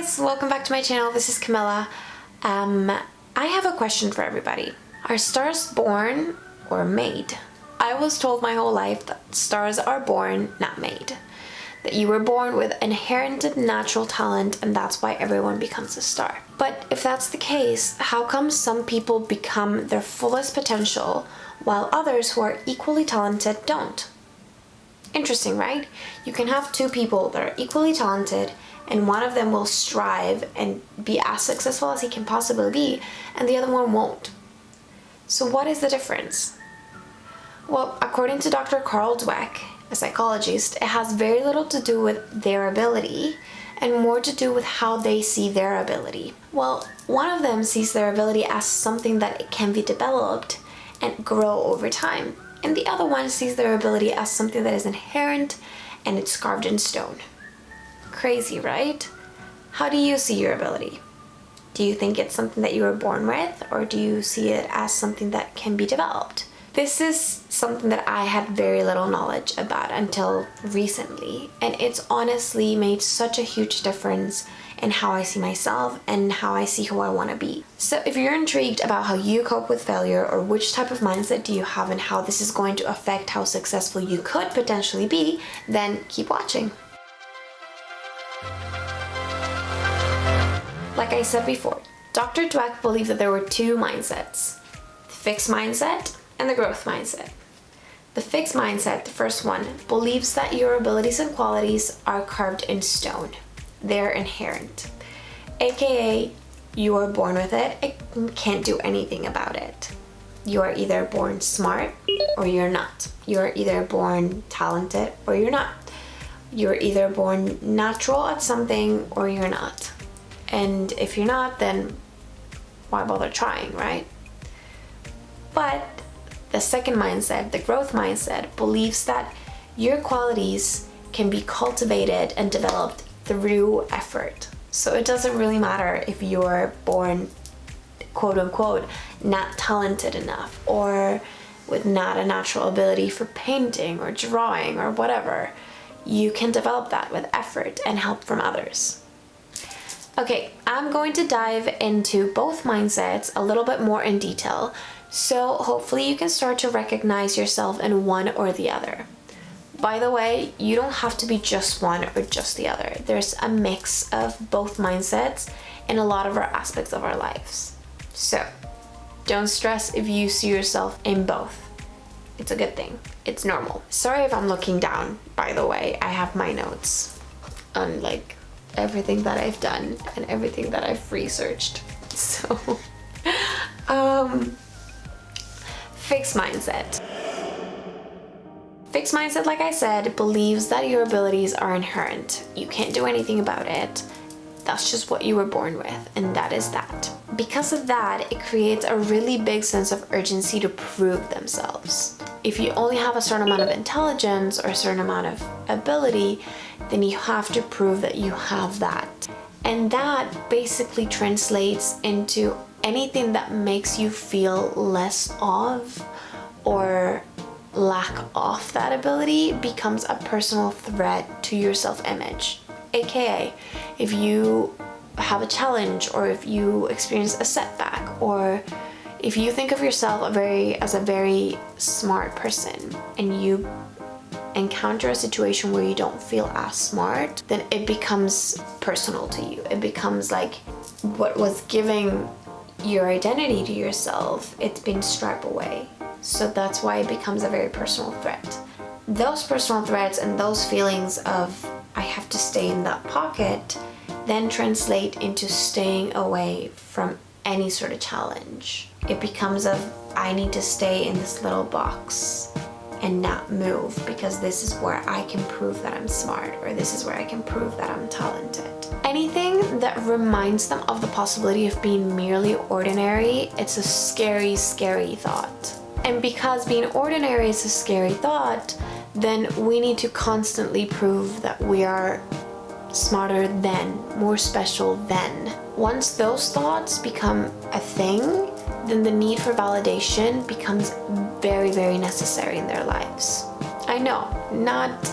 guys, welcome back to my channel. This is Camilla. I have a question for everybody. Are stars born or made? I was told my whole life that stars are born, not made. That you were born with inherent natural talent and that's why everyone becomes a star. But if that's the case, how come some people become their fullest potential while others who are equally talented don't? Interesting, right? You can have two people that are equally talented and one of them will strive and be as successful as he can possibly be and the other one won't. So what is the difference? Well, according to Dr. Dweck, a psychologist, it has very little to do with their ability and more to do with how they see their ability. Well, one of them sees their ability as something that can be developed and grow over time, and the other one sees their ability as something that is inherent and it's carved in stone. Crazy, right? How do you see your ability? Do you think it's something that you were born with, or do you see it as something that can be developed? This is something that I had very little knowledge about until recently, and it's honestly made such a huge difference in how I see myself and how I see who I want to be. So if you're intrigued about how you cope with failure, or which type of mindset do you have and how this is going to affect how successful you could potentially be, then keep watching. Like I said before, Dr. Dweck believed that there were two mindsets: the fixed mindset and the growth mindset. The fixed mindset, the first one, believes that your abilities and qualities are carved in stone. They're inherent. AKA, you are born with it and can't do anything about it. You are either born smart or you're not. You are either born talented or you're not. You're either born natural at something or you're not. And if you're not, then why bother trying, right? But the second mindset, the growth mindset, believes that your qualities can be cultivated and developed through effort. So it doesn't really matter if you're born, quote unquote, not talented enough or with not a natural ability for painting or drawing or whatever. You can develop that with effort and help from others. Okay, I'm going to dive into both mindsets a little bit more in detail, so hopefully you can start to recognize yourself in one or the other. By the way, you don't have to be just one or just the other. There's a mix of both mindsets in a lot of our aspects of our lives. So don't stress if you see yourself in both. It's a good thing. It's normal. Sorry if I'm looking down, by the way. I have my notes on everything that I've done and everything that I've researched. So, fixed mindset. Fixed mindset, like I said, believes that your abilities are inherent. You can't do anything about it. That's just what you were born with, and that is that. Because of that, it creates a really big sense of urgency to prove themselves. If you only have a certain amount of intelligence or a certain amount of ability, then you have to prove that you have that. And that basically translates into anything that makes you feel less of or lack of that ability becomes a personal threat to your self-image. AKA, if you have a challenge, or if you experience a setback, or if you think of yourself as a very smart person and you encounter a situation where you don't feel as smart, then it becomes personal to you. It becomes like what was giving your identity to yourself, it's been stripped away. So that's why it becomes a very personal threat. Those personal threats and those feelings of I have to stay in that pocket then translate into staying away from any sort of challenge. It becomes I need to stay in this little box and not move because this is where I can prove that I'm smart, or this is where I can prove that I'm talented. Anything that reminds them of the possibility of being merely ordinary, it's a scary, scary thought. And because being ordinary is a scary thought, then we need to constantly prove that we are smarter than, more special than. Once those thoughts become a thing, then the need for validation becomes very, very necessary in their lives. I know, not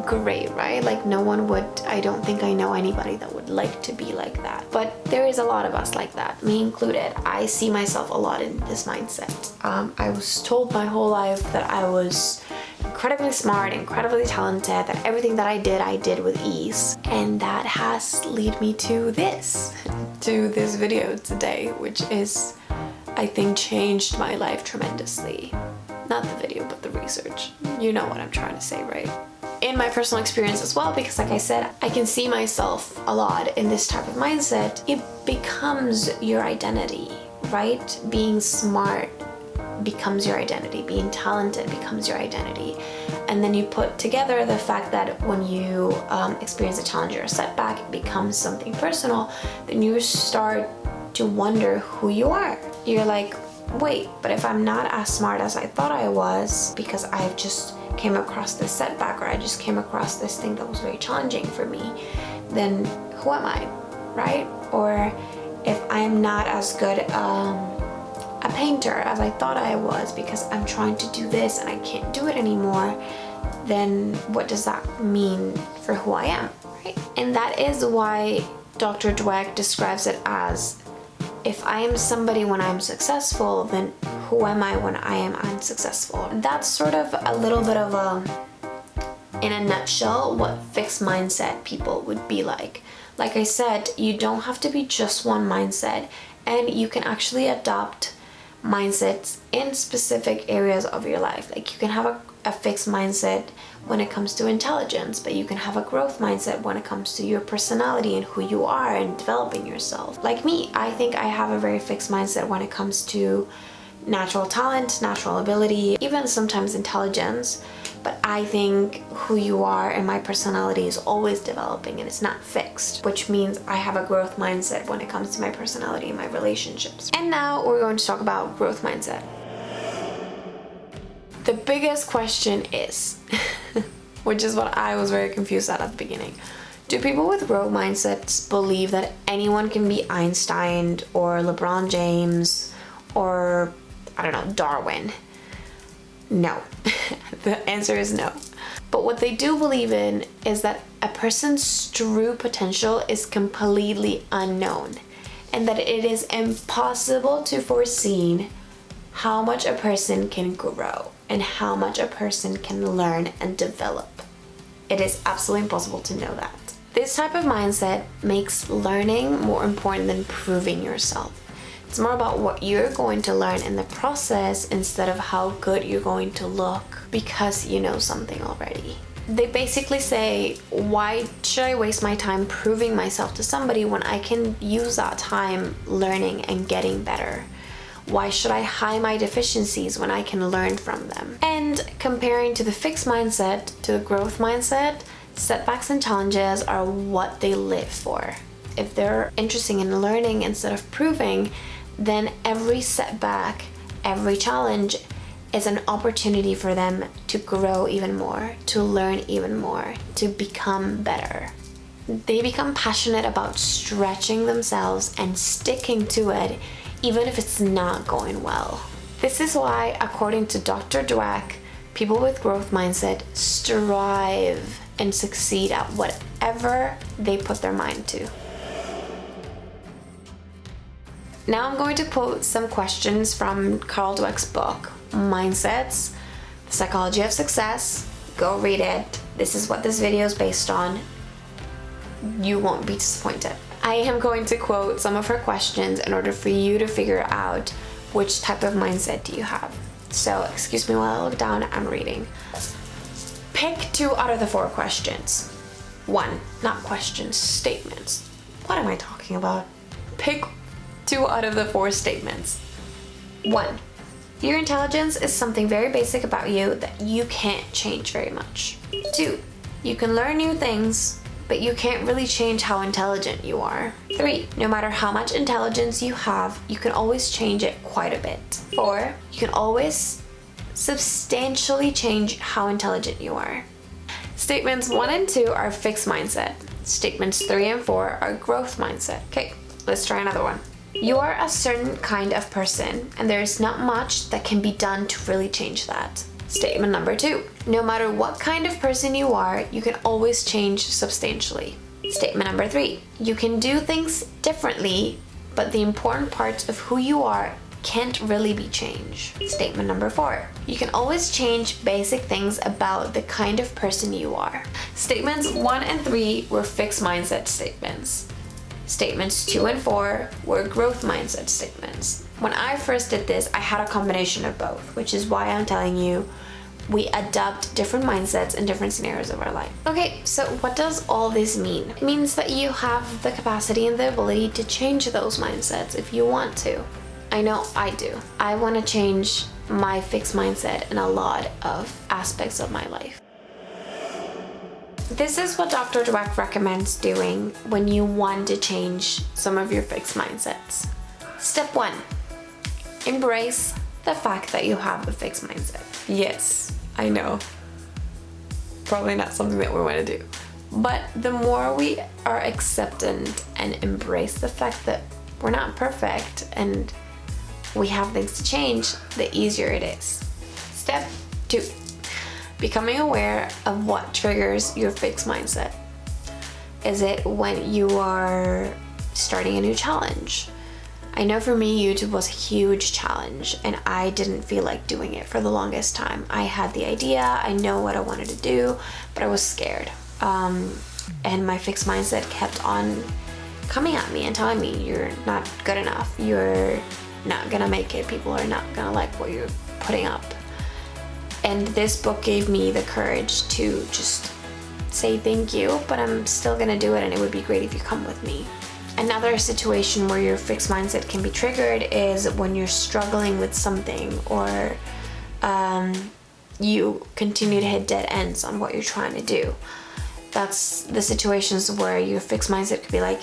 great, right? Like no one would, I don't think I know anybody that would like to be like that. But there is a lot of us like that, me included. I see myself a lot in this mindset. I was told my whole life that I was incredibly smart, incredibly talented, that everything that I did with ease. And that has led me to this video today, which is, I think, changed my life tremendously. Not the video, but the research. You know what I'm trying to say, right? In my personal experience as well, because like I said, I can see myself a lot in this type of mindset. It becomes your identity, right? Being smart becomes your identity. Being talented becomes your identity. And then you put together the fact that when you experience a challenge or a setback, it becomes something personal, then you start to wonder who you are. You're like, wait, but if I'm not as smart as I thought I was because I've just came across this setback, or I just came across this thing that was very challenging for me, then who am I, right? Or if I'm not as good a painter as I thought I was because I'm trying to do this and I can't do it anymore, then what does that mean for who I am, right? And that is why Dr. Dweck describes it as, if I am somebody when I'm successful, then who am I when I am unsuccessful? That's sort of a little bit of in a nutshell, what fixed mindset people would be like. Like I said, you don't have to be just one mindset, and you can actually adopt mindsets in specific areas of your life. Like you can have a fixed mindset when it comes to intelligence, but you can have a growth mindset when it comes to your personality and who you are and developing yourself. Like me, I think I have a very fixed mindset when it comes to natural talent, natural ability, even sometimes intelligence. But I think who you are and my personality is always developing and it's not fixed, which means I have a growth mindset when it comes to my personality and my relationships. And now we're going to talk about growth mindset. The biggest question is, which is what I was very confused at the beginning. Do people with growth mindsets believe that anyone can be Einstein or LeBron James or, I don't know, Darwin? No. The answer is no. But what they do believe in is that a person's true potential is completely unknown, and that it is impossible to foresee how much a person can grow and how much a person can learn and develop. It is absolutely impossible to know that. This type of mindset makes learning more important than proving yourself. It's more about what you're going to learn in the process instead of how good you're going to look because you know something already. They basically say, why should I waste my time proving myself to somebody when I can use that time learning and getting better? Why should I hide my deficiencies when I can learn from them? And comparing to the fixed mindset, to the growth mindset, setbacks and challenges are what they live for. If they're interested in learning instead of proving, then every setback, every challenge is an opportunity for them to grow even more, to learn even more, to become better. They become passionate about stretching themselves and sticking to it, even if it's not going well. This is why, according to Dr. Dweck, people with growth mindset strive and succeed at whatever they put their mind to. Now I'm going to quote some questions from Carol Dweck's book, Mindsets, The Psychology of Success. Go read it. This is what this video is based on. You won't be disappointed. I am going to quote some of her questions in order for you to figure out which type of mindset do you have. So excuse me while I look down, I'm reading. Pick 2 out of the 4 questions. 1, not questions, statements. What am I talking about? Pick 2 out of the 4 statements. 1, your intelligence is something very basic about you that you can't change very much. 2, you can learn new things, but you can't really change how intelligent you are. 3, no matter how much intelligence you have, you can always change it quite a bit. 4, you can always substantially change how intelligent you are. Statements 1 and 2 are fixed mindset. Statements 3 and 4 are growth mindset. Okay, let's try another one. You are a certain kind of person, and there is not much that can be done to really change that. Statement number 2. No matter what kind of person you are, you can always change substantially. Statement number 3. You can do things differently, but the important parts of who you are can't really be changed. Statement number 4. You can always change basic things about the kind of person you are. Statements 1 and 3 were fixed mindset statements. Statements 2 and 4 were growth mindset statements. When I first did this, I had a combination of both, which is why I'm telling you we adopt different mindsets in different scenarios of our life. Okay, so what does all this mean? It means that you have the capacity and the ability to change those mindsets if you want to. I know I do. I want to change my fixed mindset in a lot of aspects of my life. This is what Dr. Dweck recommends doing when you want to change some of your fixed mindsets. Step 1. Embrace the fact that you have a fixed mindset. Yes, I know. Probably not something that we want to do. But the more we are acceptant and embrace the fact that we're not perfect and we have things to change, the easier it is. Step 2. Becoming aware of what triggers your fixed mindset. Is it when you are starting a new challenge? I know for me, YouTube was a huge challenge and I didn't feel like doing it for the longest time. I had the idea, I know what I wanted to do, but I was scared. And my fixed mindset kept on coming at me and telling me, you're not good enough, you're not gonna make it, people are not gonna like what you're putting up. And this book gave me the courage to just say thank you, but I'm still gonna do it and it would be great if you come with me. Another situation where your fixed mindset can be triggered is when you're struggling with something or you continue to hit dead ends on what you're trying to do. That's the situations where your fixed mindset could be like,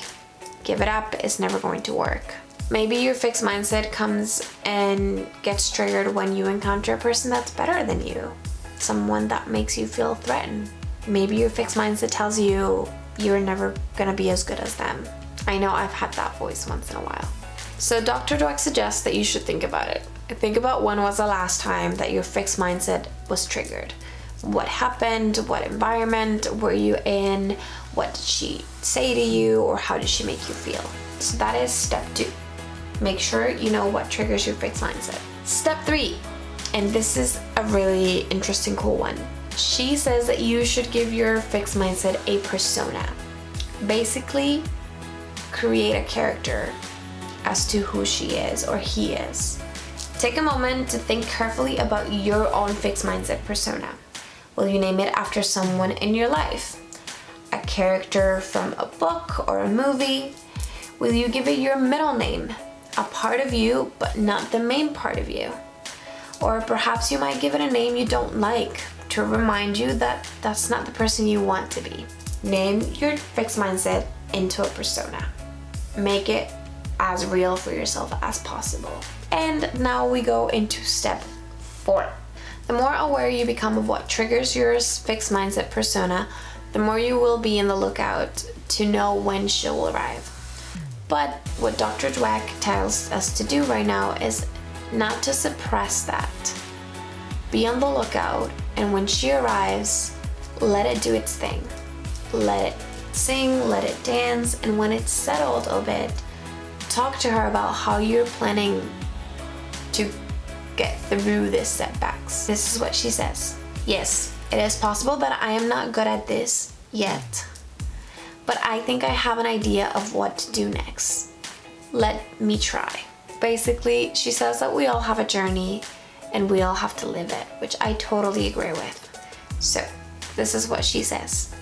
give it up, it's never going to work. Maybe your fixed mindset comes and gets triggered when you encounter a person that's better than you, someone that makes you feel threatened. Maybe your fixed mindset tells you you're never gonna be as good as them. I know I've had that voice once in a while. So Dr. Dweck suggests that you should think about it. Think about when was the last time that your fixed mindset was triggered. What happened? What environment were you in? What did she say to you, or how did she make you feel? So that is step 2. Make sure you know what triggers your fixed mindset. Step 3, and this is a really interesting, cool one. She says that you should give your fixed mindset a persona. Basically, create a character as to who she is or he is. Take a moment to think carefully about your own fixed mindset persona. Will you name it after someone in your life? A character from a book or a movie? Will you give it your middle name? A part of you, but not the main part of you? Or perhaps you might give it a name you don't like to remind you that that's not the person you want to be. Name your fixed mindset into a persona. Make it as real for yourself as possible. And now we go into step 4. The more aware you become of what triggers your fixed mindset persona, the more you will be in the lookout to know when she will arrive. But what Dr. Dweck tells us to do right now is not to suppress that. Be on the lookout, and when she arrives, let it do its thing. Let it sing, let it dance, and when it's settled a bit, talk to her about how you're planning to get through these setbacks. This is what she says. Yes, it is possible that I am not good at this yet, but I think I have an idea of what to do next. Let me try. Basically, she says that we all have a journey and we all have to live it, which I totally agree with. So, this is what she says.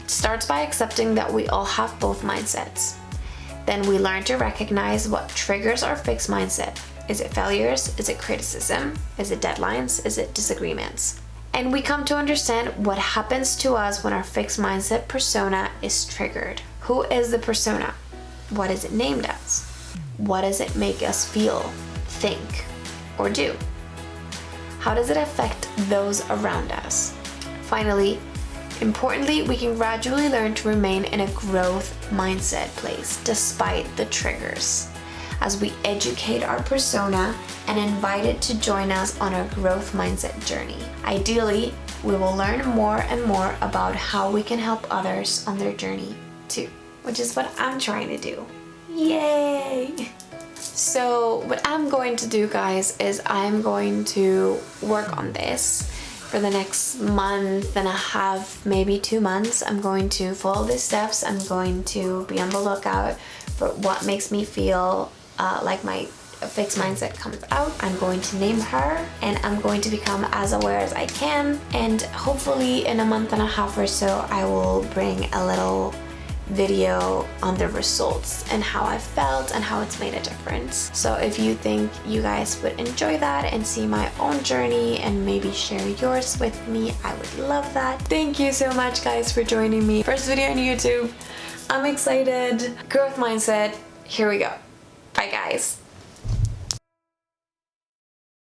It starts by accepting that we all have both mindsets. Then we learn to recognize what triggers our fixed mindset. Is it failures? Is it criticism? Is it deadlines? Is it disagreements? And we come to understand what happens to us when our fixed mindset persona is triggered. Who is the persona? What is it named as? What does it make us feel, think, or do? How does it affect those around us? Finally, importantly, we can gradually learn to remain in a growth mindset place despite the triggers. as we educate our persona and invite it to join us on our growth mindset journey. Ideally, we will learn more and more about how we can help others on their journey too, which is what I'm trying to do. Yay! So what I'm going to do, guys, is I'm going to work on this for the next month and a half, maybe 2 months. I'm going to follow the steps. I'm going to be on the lookout for what makes me feel like my fixed mindset comes out. I'm going to name her and I'm going to become as aware as I can, and hopefully in a month and a half or so I will bring a little video on the results and how I felt and how it's made a difference. So if you think you guys would enjoy that and see my own journey and maybe share yours with me, I would love that. Thank you so much, guys, for joining me. First video on YouTube. I'm excited. Growth mindset. Here we go. Bye, guys.